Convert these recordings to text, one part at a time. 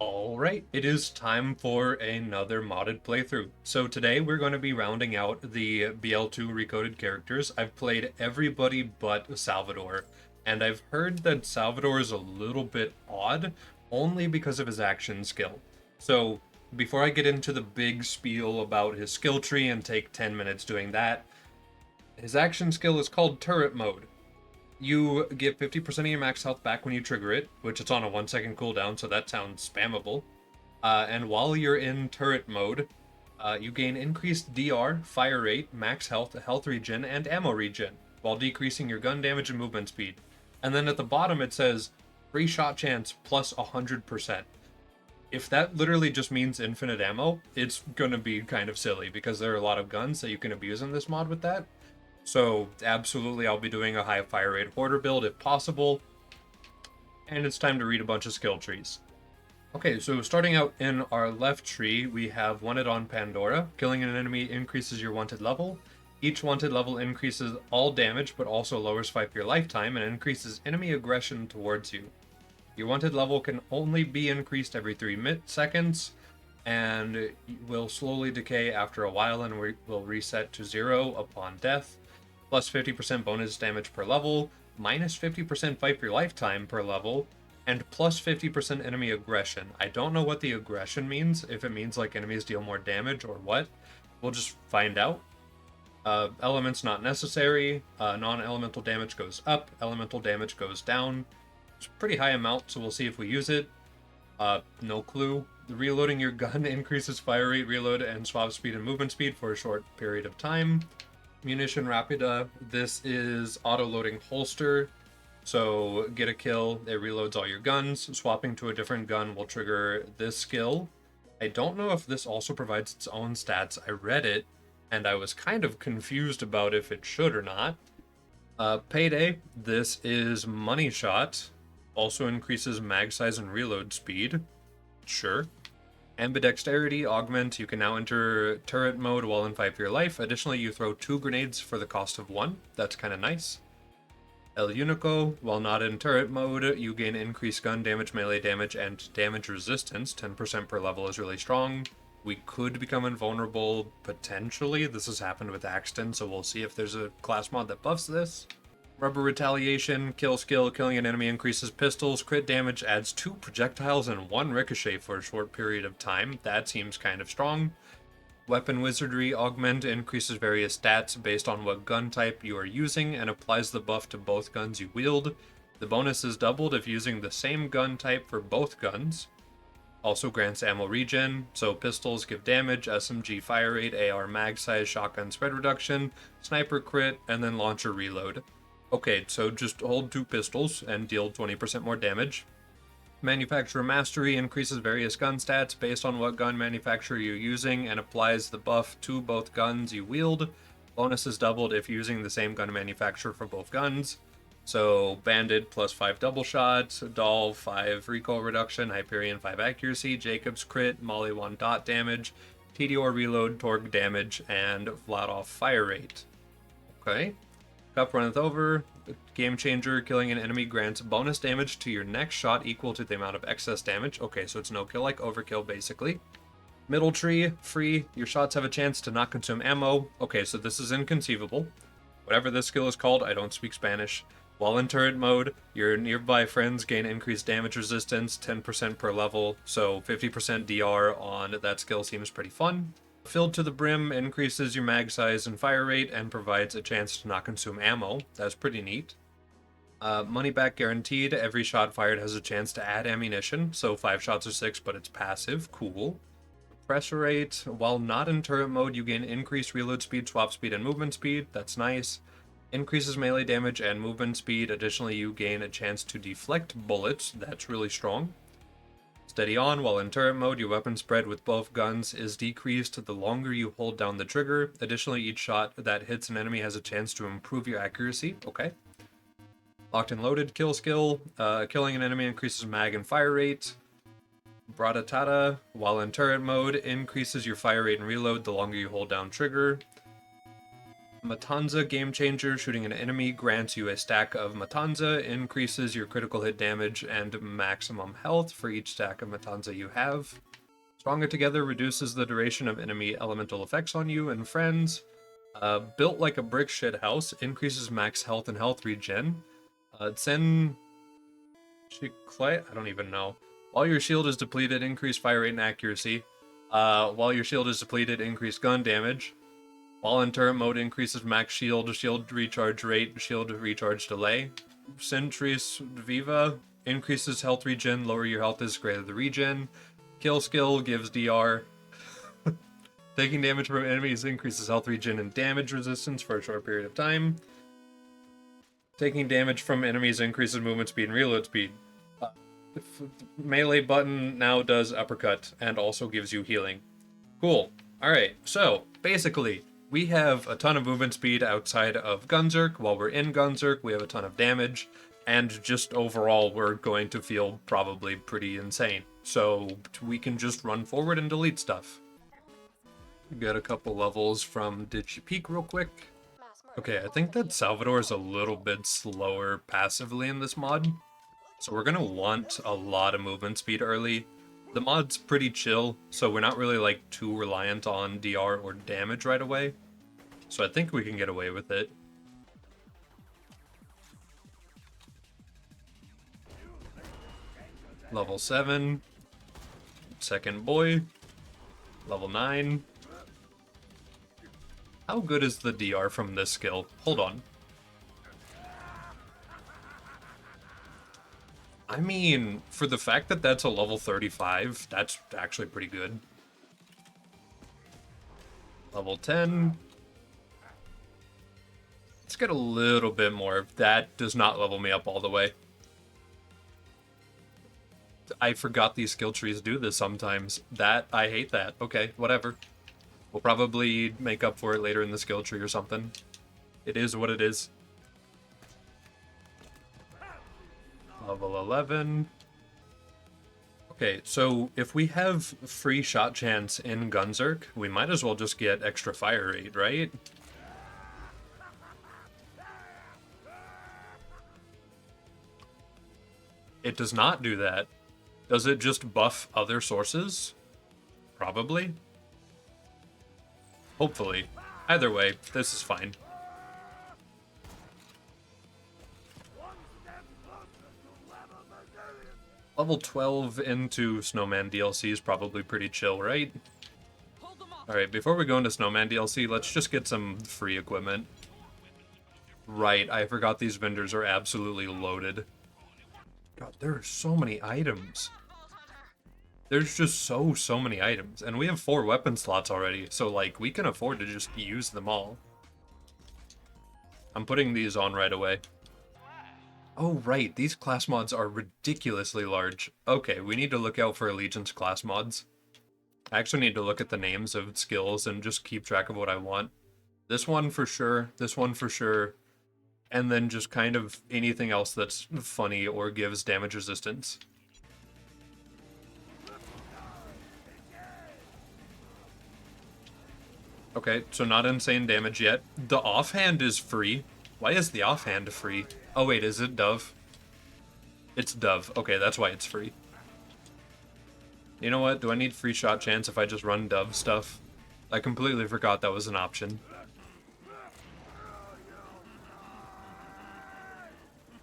Alright, it is time for another modded playthrough. So today we're going to be rounding out the BL2 recoded characters. I've played everybody but Salvador, and I've heard that Salvador is a little bit odd, only because of his action skill. So before I get into the big spiel about his skill tree and take 10 minutes doing that, his action skill is called Turret Mode. You get 50% of your max health back when you trigger it, which it's on a 1 second cooldown, so that sounds spammable. And while you're in turret mode, you gain increased DR, fire rate, max health, health regen, and ammo regen, while decreasing your gun damage and movement speed. And then at the bottom it says, free shot chance plus 100%. If that literally just means infinite ammo, it's gonna be kind of silly, because there are a lot of guns that you can abuse in this mod with that. So absolutely I'll be doing a high fire rate hoarder build if possible. And it's time to read a bunch of skill trees. Okay, so starting out in our left tree, we have Wanted on Pandora. Killing an enemy increases your wanted level. Each wanted level increases all damage, but also lowers 5 your lifetime and increases enemy aggression towards you. Your wanted level can only be increased every 3 seconds, and will slowly decay after a while and will reset to 0 upon death. Plus 50% bonus damage per level, minus 50% fight for your lifetime per level, and plus 50% enemy aggression. I don't know what the aggression means, if it means like enemies deal more damage or what. We'll just find out. Elements not necessary. Non-elemental damage goes up, elemental damage goes down. It's a pretty high amount, so we'll see if we use it. No clue. Reloading your gun increases fire rate, reload, and swap speed and movement speed for a short period of time. Munition Rapida. This is auto-loading holster. So get a kill, it reloads all your guns. Swapping to a different gun will trigger this skill. I don't know if this also provides its own stats. I read it, and I was kind of confused about if it should or not. Payday. This is Money Shot. Also increases mag size and reload speed. Sure. Ambidexterity augment. You can now enter turret mode while in 5 for your life. Additionally, you throw 2 grenades for the cost of 1. That's kind of nice. El Unico. While not in turret mode, you gain increased gun damage, melee damage, and damage resistance. 10% per level is really strong. We could become invulnerable, potentially. This has happened with Axton, so we'll see if there's a class mod that buffs this. Rubber Retaliation, kill skill, killing an enemy increases pistols, crit damage adds 2 projectiles and 1 ricochet for a short period of time. That seems kind of strong. Weapon Wizardry Augment increases various stats based on what gun type you are using and applies the buff to both guns you wield. The bonus is doubled if using the same gun type for both guns. Also grants ammo regen, so pistols give damage, SMG fire rate, AR mag size, shotgun spread reduction, sniper crit, and then launcher reload. Okay, so just hold 2 pistols and deal 20% more damage. Manufacturer Mastery increases various gun stats based on what gun manufacturer you're using and applies the buff to both guns you wield. Bonus is doubled if using the same gun manufacturer for both guns. So Bandit plus 5 double shots, Doll 5 recoil reduction, Hyperion 5 accuracy, Jacob's crit, Molly 1 dot damage, TDR reload, torque damage, and flat off fire rate. Okay. Cup runneth over. Game changer. Killing an enemy grants bonus damage to your next shot equal to the amount of excess damage. Okay, so it's no kill like overkill basically. Middle tree. Free. Your shots have a chance to not consume ammo. Okay, so this is inconceivable. Whatever this skill is called, I don't speak Spanish. While in turret mode, your nearby friends gain increased damage resistance, 10% per level, so 50% DR on that skill seems pretty fun. Filled to the brim increases your mag size and fire rate and provides a chance to not consume ammo. That's pretty neat. Money back guaranteed. Every shot fired has a chance to add ammunition, so 5 shots or 6, but it's passive. Cool. Pressure rate. While not in turret mode, you gain increased reload speed, swap speed, and movement speed. That's nice. Increases melee damage and movement speed. Additionally, you gain a chance to deflect bullets. That's really strong. Steady on. While in turret mode, your weapon spread with both guns is decreased the longer you hold down the trigger. Additionally, each shot that hits an enemy has a chance to improve your accuracy. Okay. Locked and loaded kill skill. Killing an enemy increases mag and fire rate. Bradatata. While in turret mode, increases your fire rate and reload the longer you hold down trigger. Matanza Game Changer. Shooting an enemy grants you a stack of Matanza, increases your critical hit damage and maximum health for each stack of Matanza you have. Stronger Together reduces the duration of enemy elemental effects on you and friends. Built like a brick shit house, increases max health and health regen. Sen Chiclet, I don't even know. While your shield is depleted, increase fire rate and accuracy. While your shield is depleted, increase gun damage. While in turret mode, increases max shield, shield recharge rate, shield recharge delay. Centris Viva increases health regen, lower your health is greater the regen. Kill skill gives DR. Taking damage from enemies increases health regen and damage resistance for a short period of time. Taking damage from enemies increases movement speed and reload speed. Melee button now does uppercut and also gives you healing. Cool. Alright, so basically, we have a ton of movement speed outside of Gunzerk. While we're in Gunzerk, we have a ton of damage, and just overall, we're going to feel probably pretty insane. So we can just run forward and delete stuff. Get a couple levels from Digi Peak real quick. Okay, I think that Salvador is a little bit slower passively in this mod. So we're gonna want a lot of movement speed early. The mod's pretty chill, so we're not really like too reliant on DR or damage right away. So I think we can get away with it. Level 7. Second boy. Level 9. How good is the DR from this skill? Hold on. I mean, for the fact that that's a level 35, that's actually pretty good. Level 10. Let's get a little bit more. That does not level me up all the way. I forgot these skill trees do this sometimes. I hate that. Okay, whatever. We'll probably make up for it later in the skill tree or something. It is what it is. Level 11. Okay, so if we have free shot chance in Gunzerk, we might as well just get extra fire rate, right? It does not do that. Does it just buff other sources? Probably. Hopefully. Either way, this is fine. Level 12 into Snowman DLC is probably pretty chill, right? Alright, before we go into Snowman DLC, let's just get some free equipment. Right, I forgot these vendors are absolutely loaded. God, there are so many items. There's just so many items. And we have 4 weapon slots already, so like, we can afford to just use them all. I'm putting these on right away. Oh, right, these class mods are ridiculously large. Okay, we need to look out for Allegiance class mods. I actually need to look at the names of skills and just keep track of what I want. This one for sure, this one for sure, and then just kind of anything else that's funny or gives damage resistance. Okay, so not insane damage yet. The offhand is free. Why is the offhand free? Oh wait, is it Dove? It's Dove. Okay, that's why it's free. You know what? Do I need free shot chance if I just run Dove stuff? I completely forgot that was an option.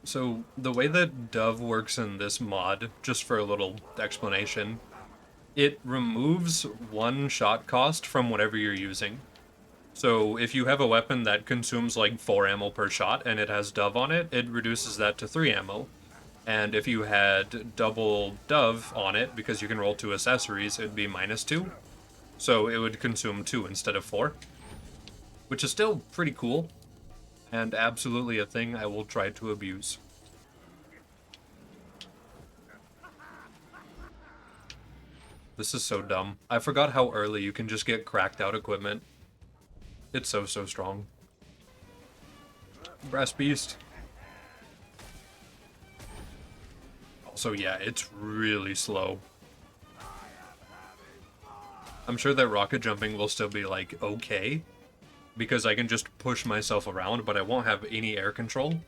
So, the way that Dove works in this mod, just for a little explanation, it removes 1 shot cost from whatever you're using. So if you have a weapon that consumes like 4 ammo per shot and it has Dove on it, it reduces that to 3 ammo. And if you had double Dove on it, because you can roll 2 accessories, it'd be -2. So it would consume 2 instead of 4. Which is still pretty cool, and absolutely a thing I will try to abuse. This is so dumb. I forgot how early you can just get cracked out equipment. It's so strong. Brass Beast. Also, yeah, it's really slow. I'm sure that rocket jumping will still be, like, okay. because I can just push myself around, but I won't have any air control.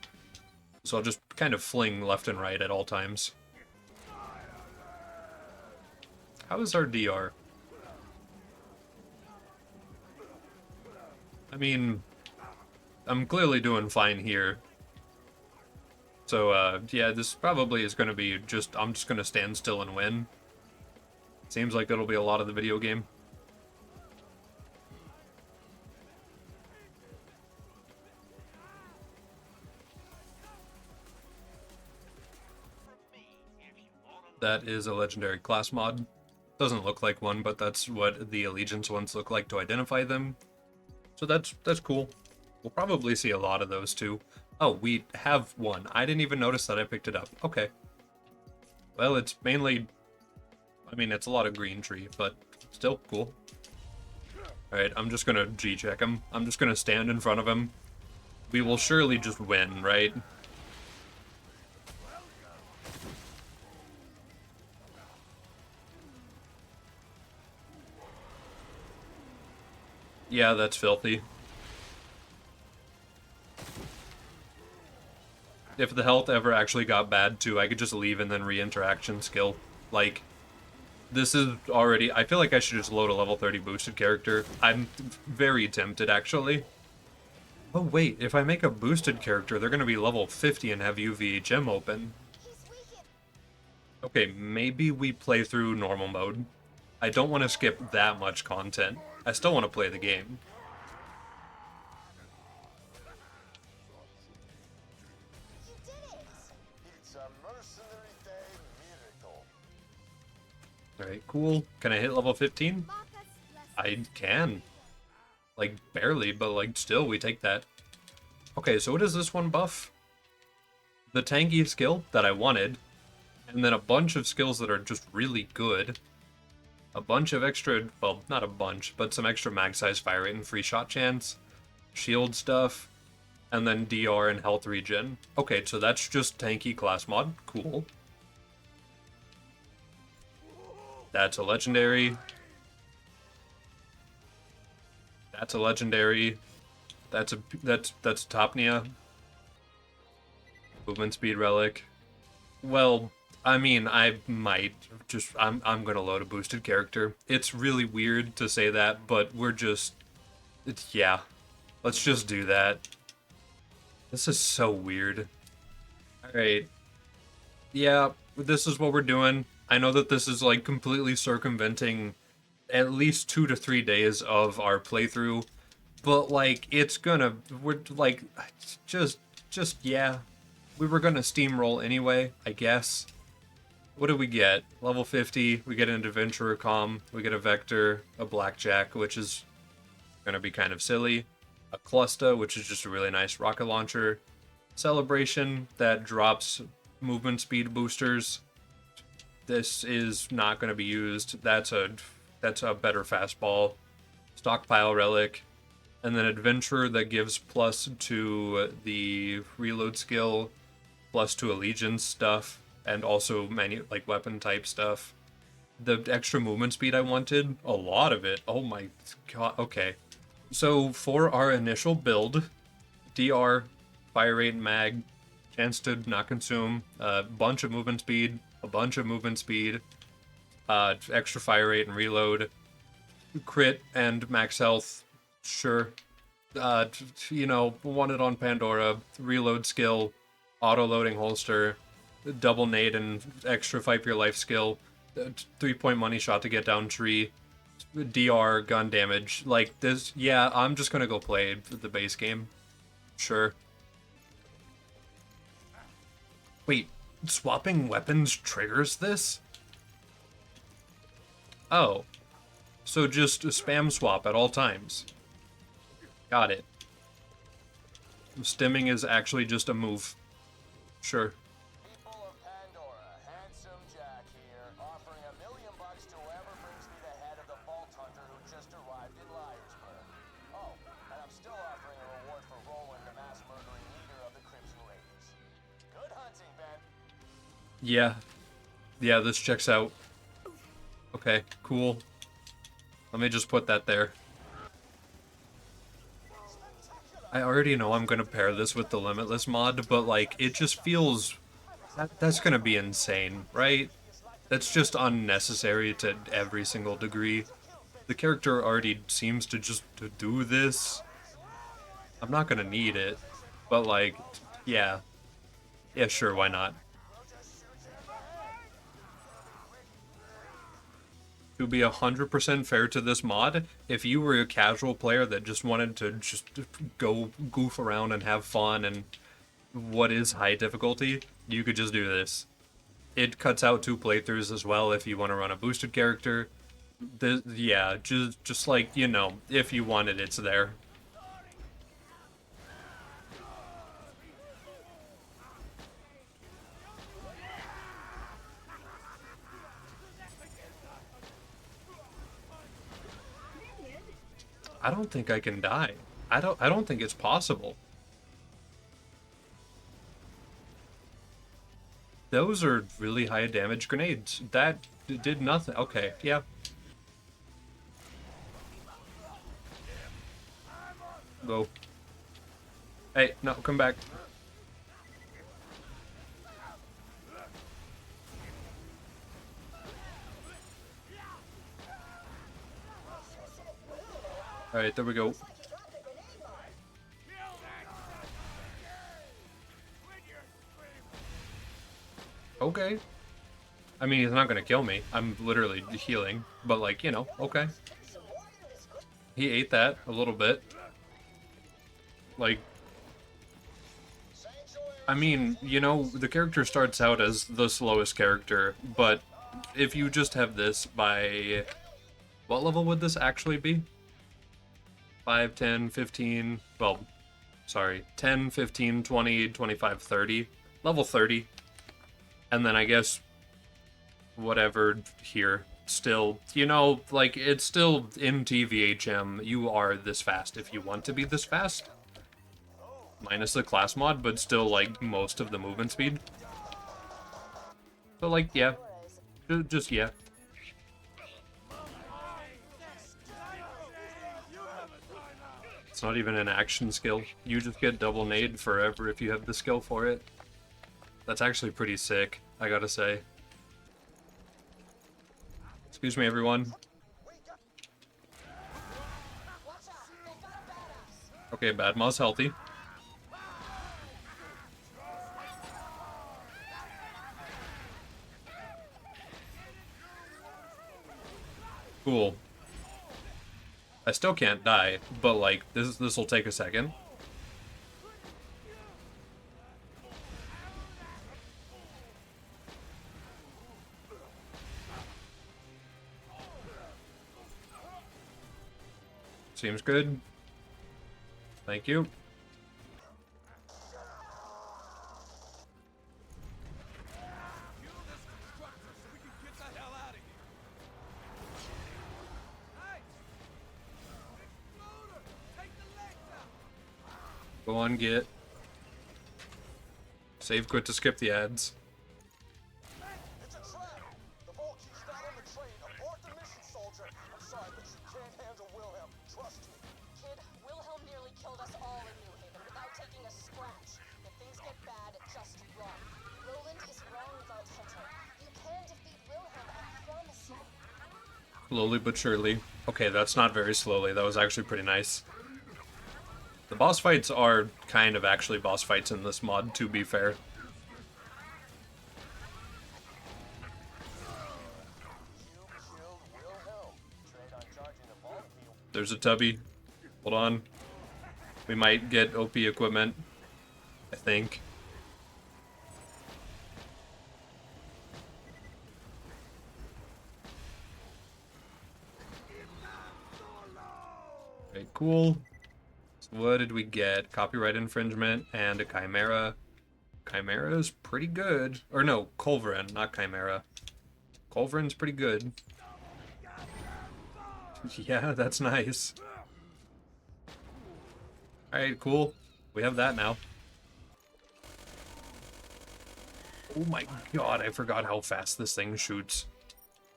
So I'll just kind of fling left and right at all times. How is our DR? I mean, I'm clearly doing fine here. So, yeah, this probably is going to be just, I'm just going to stand still and win. Seems like it'll be a lot of the video game. That is a legendary class mod. Doesn't look like one, but that's what the allegiance ones look like to identify them. So that's cool. We'll probably see a lot of those too. Oh, we have one. I didn't even notice that I picked it up. Okay. Well, it's mainly... I mean, it's a lot of green tree, but still cool. Alright, I'm just gonna G-check him. I'm just gonna stand in front of him. We will surely just win, right? Yeah, that's filthy. If the health ever actually got bad too, I could just leave and then re-interaction skill. Like, this is already... I feel like I should just load a level 30 boosted character. I'm very tempted, actually. Oh wait, if I make a boosted character, they're gonna be level 50 and have UVHM open. Okay, maybe we play through normal mode. I don't want to skip that much content. I still want to play the game. Alright, cool. Can I hit level 15? I can. Like, barely, but, like, still, we take that. Okay, so what does this one buff? The tanky skill that I wanted, and then a bunch of skills that are just really good. A bunch of extra, well, not a bunch, but some extra mag size fire rate and free shot chance, shield stuff, and then DR and health regen. Okay, so that's just tanky class mod. Cool. That's a legendary. That's a legendary. That's Topnia. Movement speed relic. Well, I mean, I might just I'm gonna load a boosted character. It's really weird to say that, but we're just yeah. Let's just do that. This is so weird. Alright. Yeah, this is what we're doing. I know that this is like completely circumventing at least 2 to 3 days of our playthrough, but like we're like just yeah. We were gonna steamroll anyway, I guess. What do we get? Level 50, we get an Adventurer Comm, we get a Vector, a Blackjack, which is gonna be kind of silly, a Cluster, which is just a really nice rocket launcher, Celebration, that drops movement speed boosters. This is not gonna be used. That's a better fastball. Stockpile Relic, and then Adventurer that gives plus to the reload skill, plus to Allegiance stuff, and also like weapon type stuff. The extra movement speed I wanted, a lot of it. Oh my god, okay. So for our initial build, DR, fire rate and mag, chance to not consume, a bunch of movement speed, extra fire rate and reload, crit and max health, sure. You know, wanted on Pandora, reload skill, auto-loading holster, double nade and extra fight for your life skill, 3-point money shot to get down tree, DR, gun damage. Like this, yeah, I'm just gonna go play the base game. Sure. Wait, swapping weapons triggers this? Oh. So just spam swap at all times. Got it. Stimming is actually just a move. Sure. People of Pandora, Handsome Jack here, offering $1 million to whoever brings me the head of the Vault Hunter who just arrived in Liarsburg. Oh, and I'm still offering a reward for Roland, the mass murdering leader of the Crimson Raiders. Good hunting, Ben. Yeah. Yeah, this checks out. Okay, cool. Let me just put that there. I already know I'm gonna pair this with the Limitless mod, but like it just feels that's gonna be insane, right? That's just unnecessary to every single degree. The character already seems to just to do this. I'm not gonna need it, but like, yeah, yeah, sure, why not? To be 100% fair to this mod, if you were a casual player that just wanted to just go goof around and have fun and what is high difficulty, you could just do this. It cuts out 2 playthroughs as well if you want to run a boosted character. Yeah, just like, you know, if you want it, it's there. I don't think I can die. I don't think it's possible. Those are really high damage grenades. That did nothing. Okay, yeah. Go. Hey, no, come back. Alright, there we go. Okay. I mean, he's not gonna kill me. I'm literally healing. But like, you know, okay. He ate that a little bit. Like, I mean, you know, the character starts out as the slowest character, but if you just have this by... What level would this actually be? 5, 10, 15... Well, sorry. 10, 15, 20, 25, 30. Level 30. And then I guess whatever here. Still, you know, like, it's still in TVHM. You are this fast if you want to be this fast. Minus the class mod, but still, like, most of the movement speed. So, like, yeah. Just yeah. It's not even an action skill. You just get double nade forever if you have the skill for it. That's actually pretty sick, I gotta say. Excuse me, everyone. Okay, Bad Maw's healthy. Cool. I still can't die, but like this'll take a second. Seems good. Thank you. Go on, get. Save quit to skip the ads. It's a trap! The vault key's not on the train. Abort the mission, soldier. I'm sorry, but you can't handle Wilhelm. Trust me. Kid, Wilhelm nearly killed us all in New Haven without taking a scratch. If things get bad, just run. Roland is wrong, Vault Hunter. You can defeat Wilhelm, I promise you. Slowly but surely. Okay, that's not very slowly. That was actually pretty nice. The boss fights are kind of actually boss fights in this mod, to be fair. You killed Wilhelm. Trade on charging the vault key. There's a tubby. Hold on. We might get OP equipment, I think. Okay, cool. So what did we get? Copyright infringement and a Chimera. Chimera is pretty good. Or no, Culverin, not Chimera. Culverin's pretty good. Yeah, that's nice. Alright, cool. We have that now. Oh my god, I forgot how fast this thing shoots.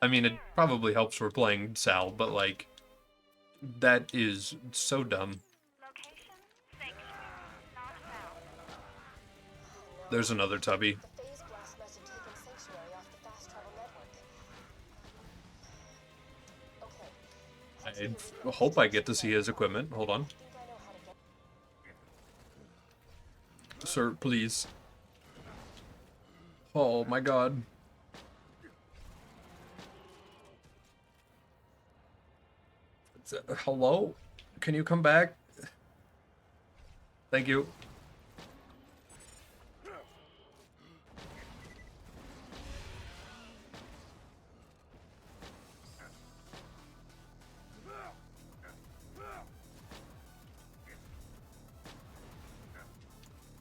I mean, it probably helps we're playing Sal, but like, that is so dumb. Location sync There's another tubby. The phase blast must have taken Sanctuary off the fast travel network. Okay. I hope I get to see his equipment. Hold on. I think I know how to get. Sir, please. Oh my god. Hello? Can you come back? Thank you.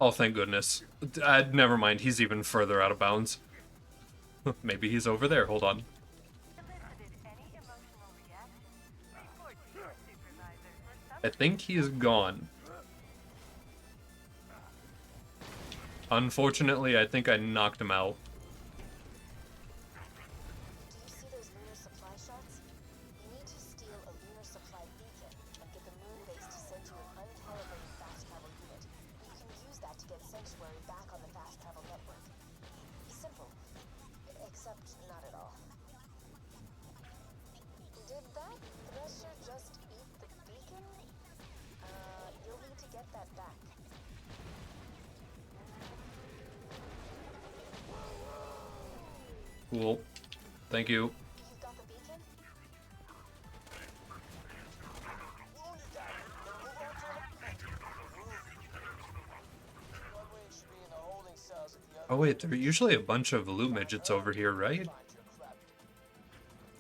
Oh, thank goodness. Never mind, he's even further out of bounds. Maybe he's over there. Hold on. I think he is gone. Unfortunately, I think I knocked him out. Do you see those lunar supply shots? You need to steal a lunar supply beacon and get the moon base to send you an uncalibrated fast travel unit. You can use that to get Sanctuary back on the fast travel network. Simple. Except not at all. Did that thresher just eat the beacon? You'll need to get that back. Cool. Thank you. You got the beacon? Oh wait, there are usually a bunch of loot midgets over here, right?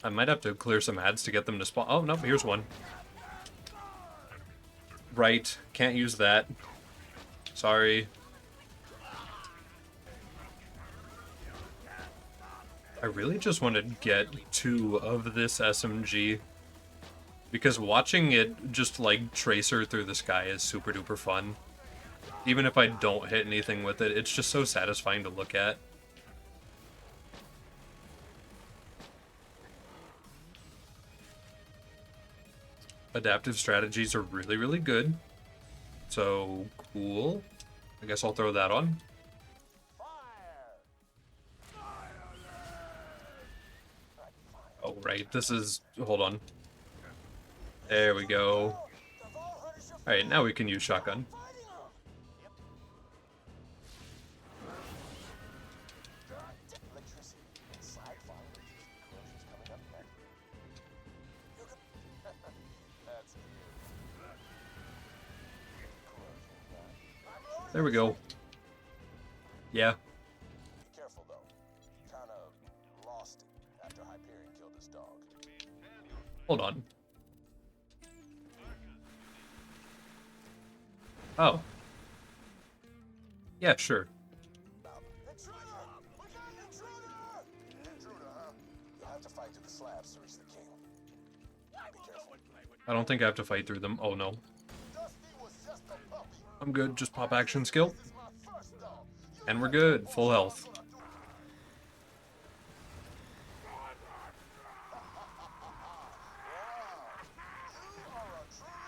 I might have to clear some ads to get them to spawn. Oh, no, here's one. Right, can't use that. Sorry. I really just want to get 2 of this SMG. Because watching it just, like, tracer through the sky is super duper fun. Even if I don't hit anything with it, it's just so satisfying to look at. Adaptive strategies are really, really good. So, cool. I guess I'll throw that on. Oh, right. This is... Hold on. There we go. Alright, now we can use shotgun. There we go. Yeah. Careful though. Kinda lost it after Hyperion killed his dog. Hold on. Oh. Yeah, sure. Intruder! We got an intruder! Intruder, huh? You'll have to fight through the slabs to reach the king. Be careful. I don't think I have to fight through them. Oh, no. Dusty was just a puppy. I'm good. Just pop action skill. This is my first dog. You And we're good. Full health. are a true slab.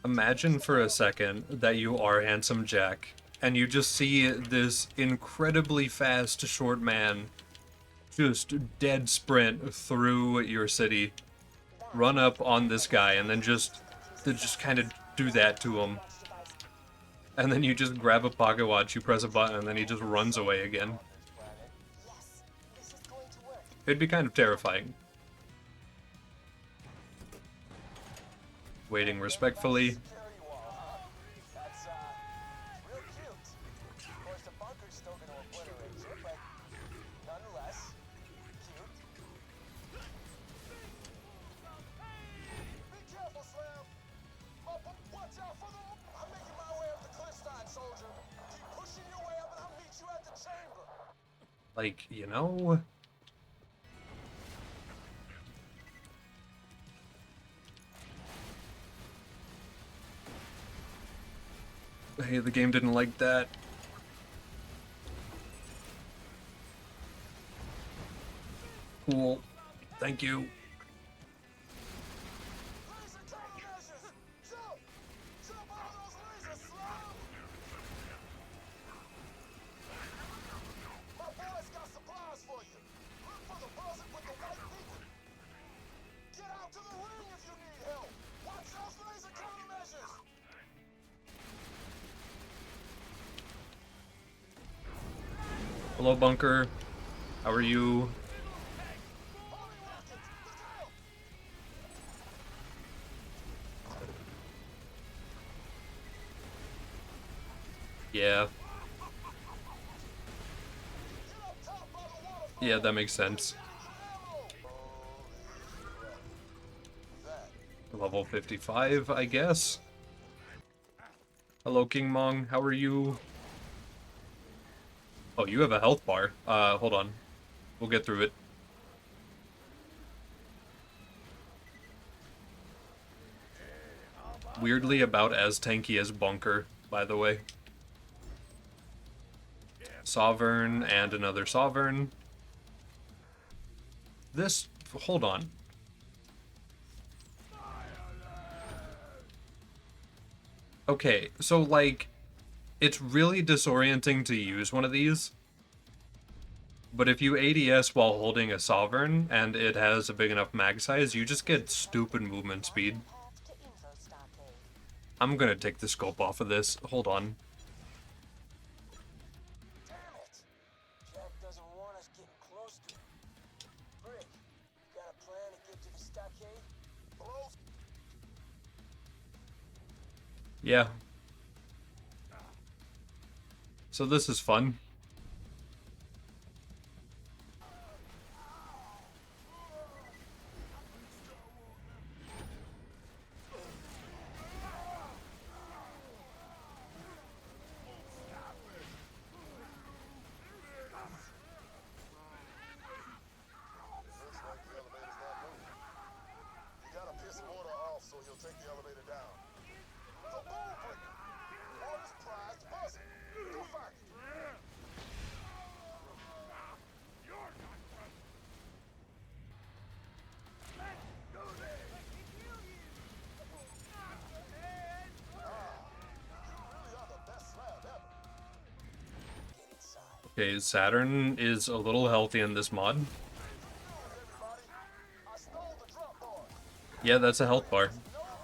Imagine for a second that you are Handsome Jack, and you just see this incredibly fast short man just dead sprint through your city, run up on this guy, and then just kind of do that to him. And then you just grab a pocket watch, you press a button, and then he just runs away again. Yes, this is going to work. It'd be kind of terrifying. Waiting respectfully. Security wall, huh? That's, real cute. Of course, the bunker's still gonna obliterate you, but nonetheless, cute. Be careful, Slam! Watch out for the... I'm making my way up the cliffside, soldier. Keep pushing your way up and I'll meet you at the chamber. Like, you know... Hey, the game didn't like that. Cool. Thank you. Laser countermeasures! Jump! Jump out of those lasers, slow! My boys got supplies for you. Look for the buzzard with the white beacon. Get out to the ring if you need help. Watch those laser countermeasures. Hello, Bunker. How are you? Holy rockets! Look out! Yeah. Get up top by the waterfall. Yeah, that makes sense. Level 55, I guess. Hello, King Mong. How are you? Oh, you have a health bar. Hold on. We'll get through it. Weirdly about as tanky as Bunker, by the way. Sovereign and another Sovereign. This... hold on. Okay, so, like, it's really disorienting to use one of these. But if you ADS while holding a Sovereign, and it has a big enough mag size, you just get stupid movement speed. Path to info stockade. I'm gonna take the scope off of this. Hold on. Damn it! Jack doesn't want us getting close to him. Brick, you got a plan to get to the stockade? Close. Yeah. So this is fun. Looks like the elevator's not moving. You gotta piss water off so he'll take the elevator down. The ball breaker! Order's prized puzzle. Go find it. You are the best slab ever. Get inside. Okay, Saturn is a little healthy in this mod. Everybody, I stole the drop bar. Yeah, that's a health bar. No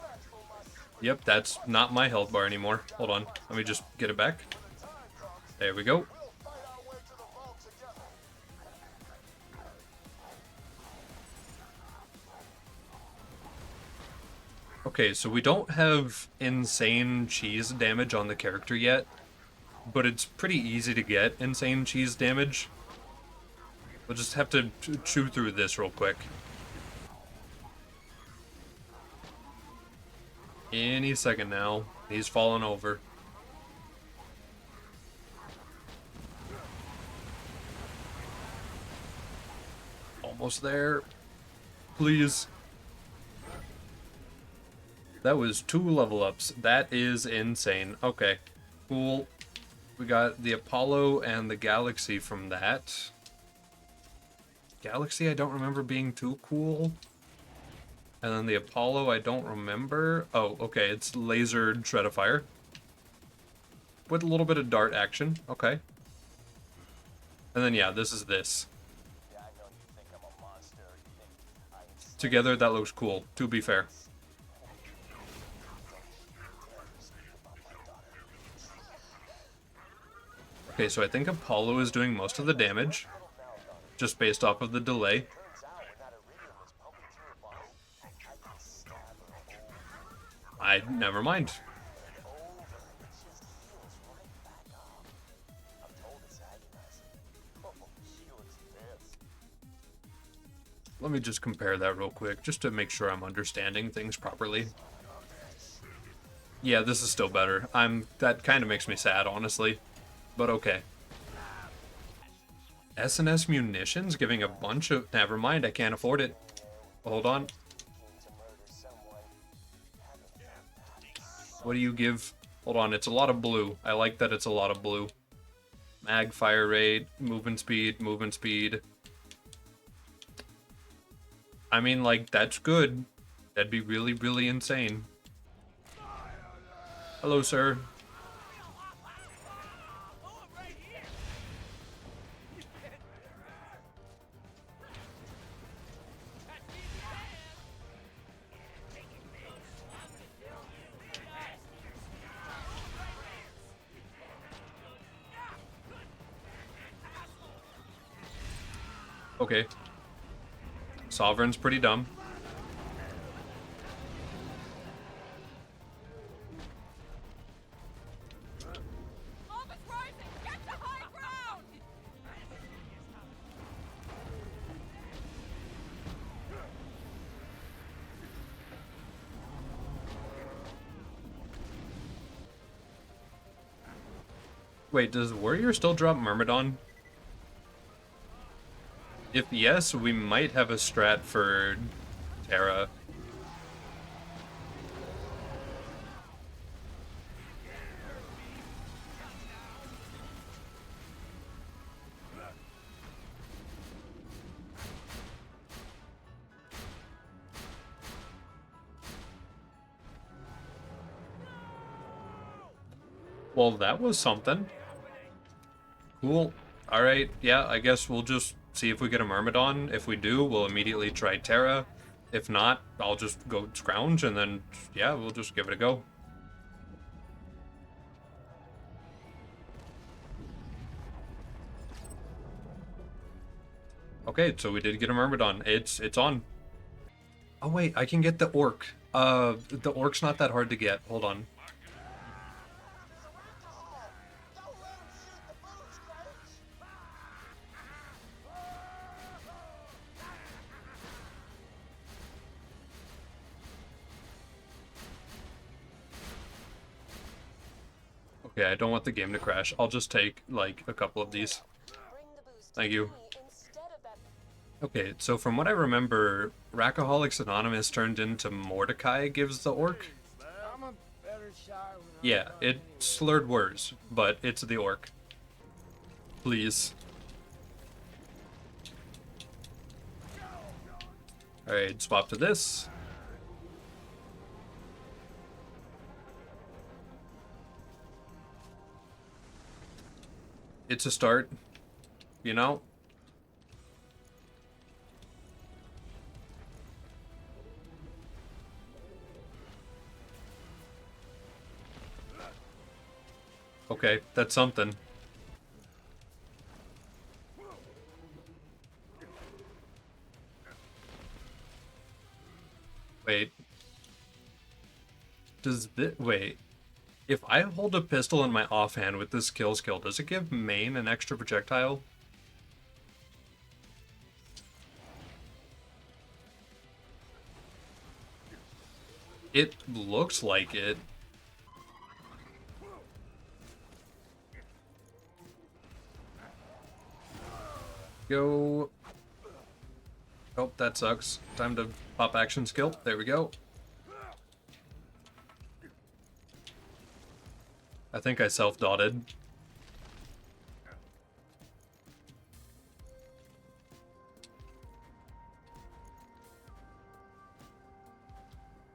match for my secret Yep, that's not my health bar anymore. Hold on, let me just get it back. time comes. There we go. We'll fight our way to the vault together. Okay, so we don't have insane cheese damage on the character yet, but it's pretty easy to get insane cheese damage. We'll just have to chew through this real quick. Any second now. He's falling over. Almost there. Please. That was 2 level ups. That is insane. Okay, cool. We got the Apollo and the Galaxy from that. Galaxy I don't remember being too cool. And then the Apollo I don't remember. Oh, okay, it's laser Shred-a-Fire. With a little bit of dart action. Okay. And then yeah, this is this. Yeah, I know you think I'm a monster. You think I am Together that looks cool, to be fair. Okay, so I think Apollo is doing most of the damage. Just based off of the delay. turns out when that iridium was pumping through her body, I can stab her Never mind. over. It just heals right back up. I'm told it's agonizing. Oh, she looks pissed. Let me just compare that real quick, just to make sure I'm understanding things properly. Yeah, this is still better. That kind of makes me sad, honestly. But okay. S&S Munitions giving a bunch of... Never mind, I can't afford it. Hold on. Came to murder someone. What do you give? Hold on, it's a lot of blue. I like that it's a lot of blue. Mag, fire rate, movement speed, movement speed. I mean, like, that's good. That'd be really, really insane. Hello, sir. Okay. Sovereign's pretty dumb. Wait, does Warrior still drop Myrmidon? If yes, we might have a strat for Terra. Well, that was something. Cool. Alright, yeah, I guess we'll just see if we get a Myrmidon. If we do, we'll immediately try Terra. If not, I'll just go Scrounge, and then, yeah, we'll just give it a go. Okay, so we did get a Myrmidon. It's on. Oh wait, I can get the Orc. The Orc's not that hard to get. Hold on. Okay, I don't want the game to crash. I'll just take, like, a couple of these. Thank you. Okay, so from what I remember, Rackaholics Anonymous turned into Mordecai gives the Orc. Yeah, it's slurred words, but it's the Orc. Please. Alright, swap to this. It's a start, you know? Okay, that's something. Wait. Does this... Wait. If I hold a pistol in my offhand with this kill skill, does it give main an extra projectile? It looks like it. Go. Oh, that sucks. Time to pop action skill. There we go. I think I self-dotted.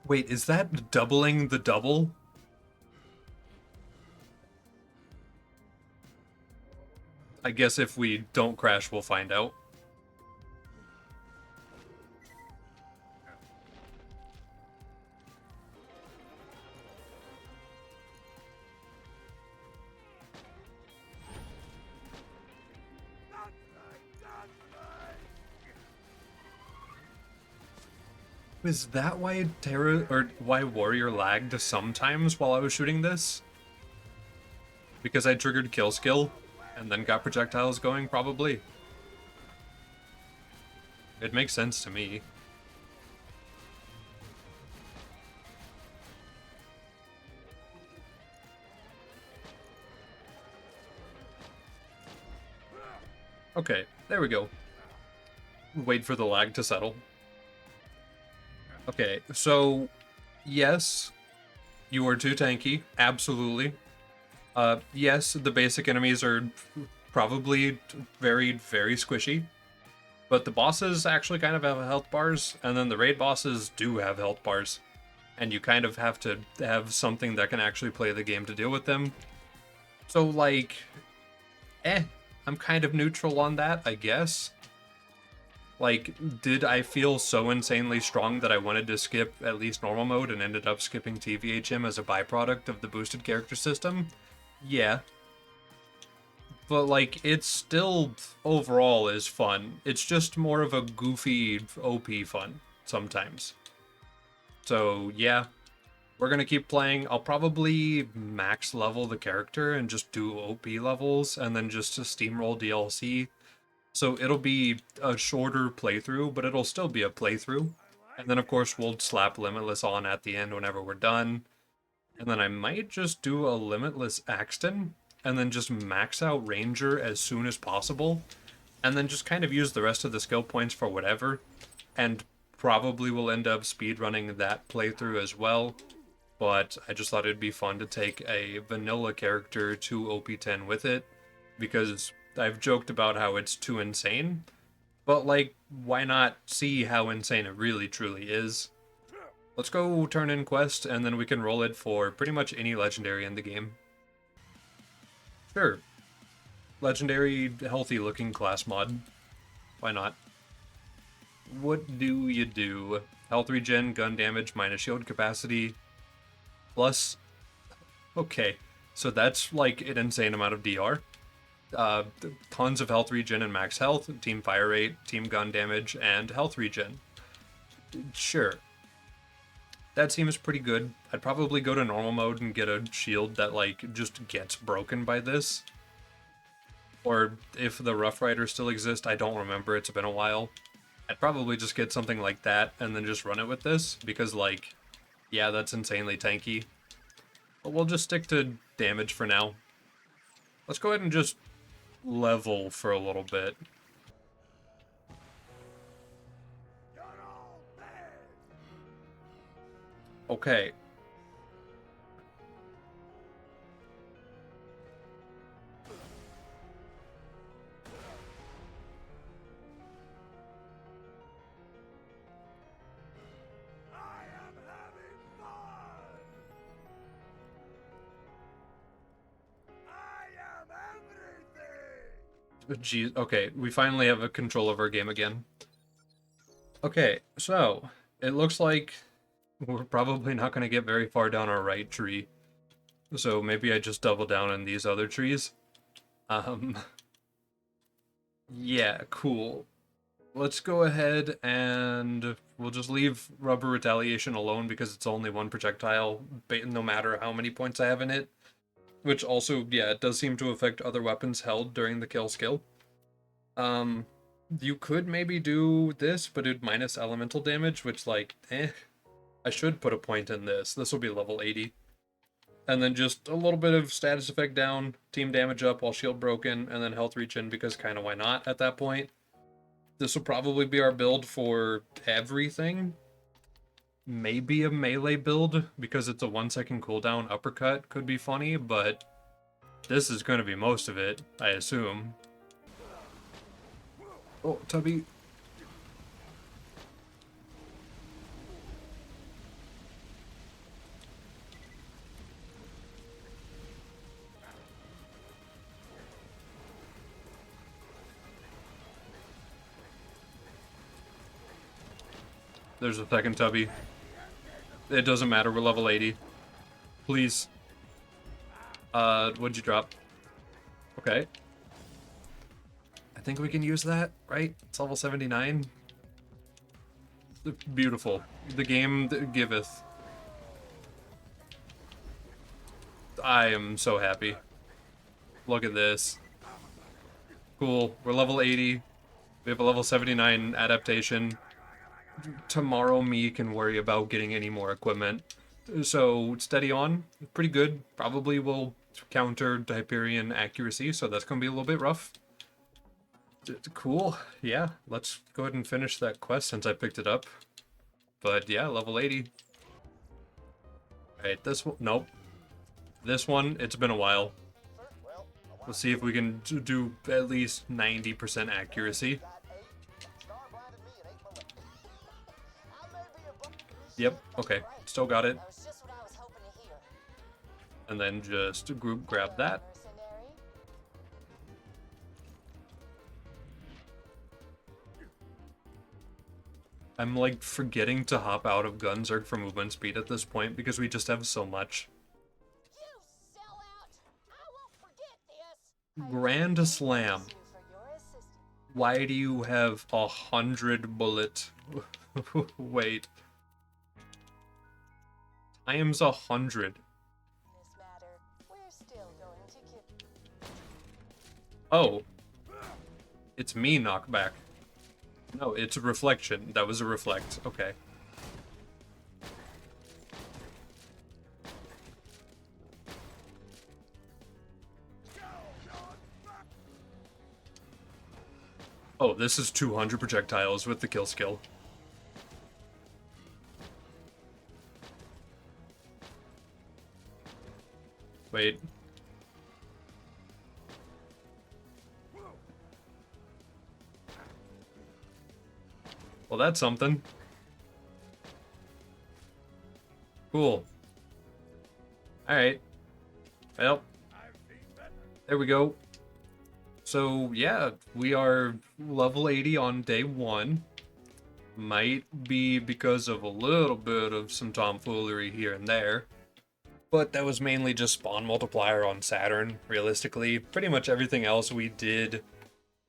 Wait, is that doubling the double? I guess if we don't crash, we'll find out. Is that why Terra or why Warrior lagged sometimes while I was shooting this? Because I triggered kill skill and then got projectiles going, probably. It makes sense to me. Okay, there we go. Wait for the lag to settle. Okay, so yes, You are too tanky. Absolutely. Yes, the basic enemies are probably very, very squishy. But the bosses actually kind of have health bars, and then the raid bosses do have health bars. And you kind of have to have something that can actually play the game to deal with them. So, like, I'm kind of neutral on that, I guess. Like, did I feel so insanely strong that I wanted to skip at least normal mode and ended up skipping TVHM as a byproduct of the boosted character system? Yeah. But, like, it's still overall is fun. It's just more of a goofy OP fun sometimes. So, yeah. We're gonna keep playing. I'll probably max level the character and just do OP levels and then just a steamroll DLC. So it'll be a shorter playthrough, but it'll still be a playthrough. And then, of course, we'll slap Limitless on at the end whenever we're done. And then I might just do a Limitless Axton, and then just max out Ranger as soon as possible. And then just kind of use the rest of the skill points for whatever. And probably will end up speedrunning that playthrough as well. But I just thought it'd be fun to take a vanilla character to OP10 with it. Because I've joked about how it's too insane, but like, why not see how insane it really truly is? Let's go turn in quest, and then we can roll it for pretty much any legendary in the game. Sure. Legendary, healthy looking class mod. Why not? What do you do? Health regen, gun damage, minus shield capacity, plus... Okay, so that's like an insane amount of DR. Tons of health regen and max health, team fire rate, team gun damage, and health regen. Sure. That seems pretty good. I'd probably go to normal mode and get a shield that, like, just gets broken by this. Or if the Rough Rider still exists, I don't remember, it's been a while. I'd probably just get something like that and then just run it with this, because, like, yeah, that's insanely tanky. But we'll just stick to damage for now. Let's go ahead and just level for a little bit. Okay. Jeez, okay, we finally have a control of our game again. Okay, so it looks like we're probably not going to get very far down our right tree. So maybe I just double down on these other trees. Yeah, cool. Let's go ahead and we'll just leave Rubber Retaliation alone because it's only one projectile, no matter how many points I have in it. Which also, yeah, it does seem to affect other weapons held during the kill skill. You could maybe do this, but it'd minus elemental damage, which, like, I should put a point in this. This will be level 80. And then just a little bit of status effect down, team damage up while shield broken, and then health regen because kind of why not at that point. This will probably be our build for everything. Maybe a melee build, because it's a 1-second cooldown uppercut could be funny, but this is going to be most of it, I assume. Oh, Tubby. There's a second Tubby. It doesn't matter, we're level 80. Please. What'd you drop? Okay. I think we can use that, right? It's level 79. Beautiful. The game that giveth. I am so happy. Look at this. Cool. We're level 80. We have a level 79 adaptation. Tomorrow me can worry about getting any more equipment. So steady on. Pretty good. Probably will counter Hyperion accuracy, so that's going to be a little bit rough. Cool. Yeah, let's go ahead and finish that quest since I picked it up. But yeah, level 80. Alright, this one, nope. This one, it's been a while. Well, We'll see if we can do at least 90% accuracy. got 8. Star blinded me at 8 millimeters. I may be a Yep, okay, still got it. That was just what I was hoping to hear. And then just group grab that. Mercenary? I'm like forgetting to hop out of Gunzerg for movement speed at this point because we just have so much. You sellout! I won't forget this! Grand Slam. Thank you for your assistance. Why do you have 100 bullet? Wait. Times 100. In this matter, we're still going to keep. Oh. It's me knockback. No, it's a reflection. That was a reflect. Okay. Oh, this is 200 projectiles with the kill skill. Wait. Well, that's something. Cool. Alright. Well, there we go. So, yeah, we are level 80 on day 1. Might be because of a little bit of some tomfoolery here and there. But that was mainly just spawn multiplier on Saturn, realistically. Pretty much everything else we did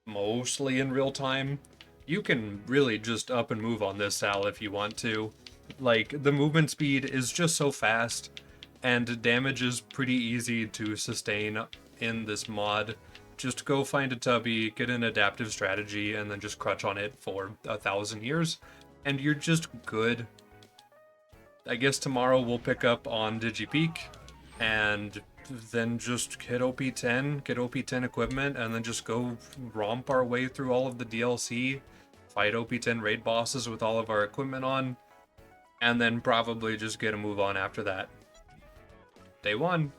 mostly in real time. You can really just up and move on this Sal if you want to. Like, the movement speed is just so fast, and damage is pretty easy to sustain in this mod. Just go find a tubby, get an adaptive strategy, and then just crutch on it for 1,000 years, and you're just good. I guess tomorrow we'll pick up on DigiPeak, and then just hit OP10, get OP10 equipment, and then just go romp our way through all of the DLC, fight OP10 raid bosses with all of our equipment on, and then probably just get a move on after that. Day 1.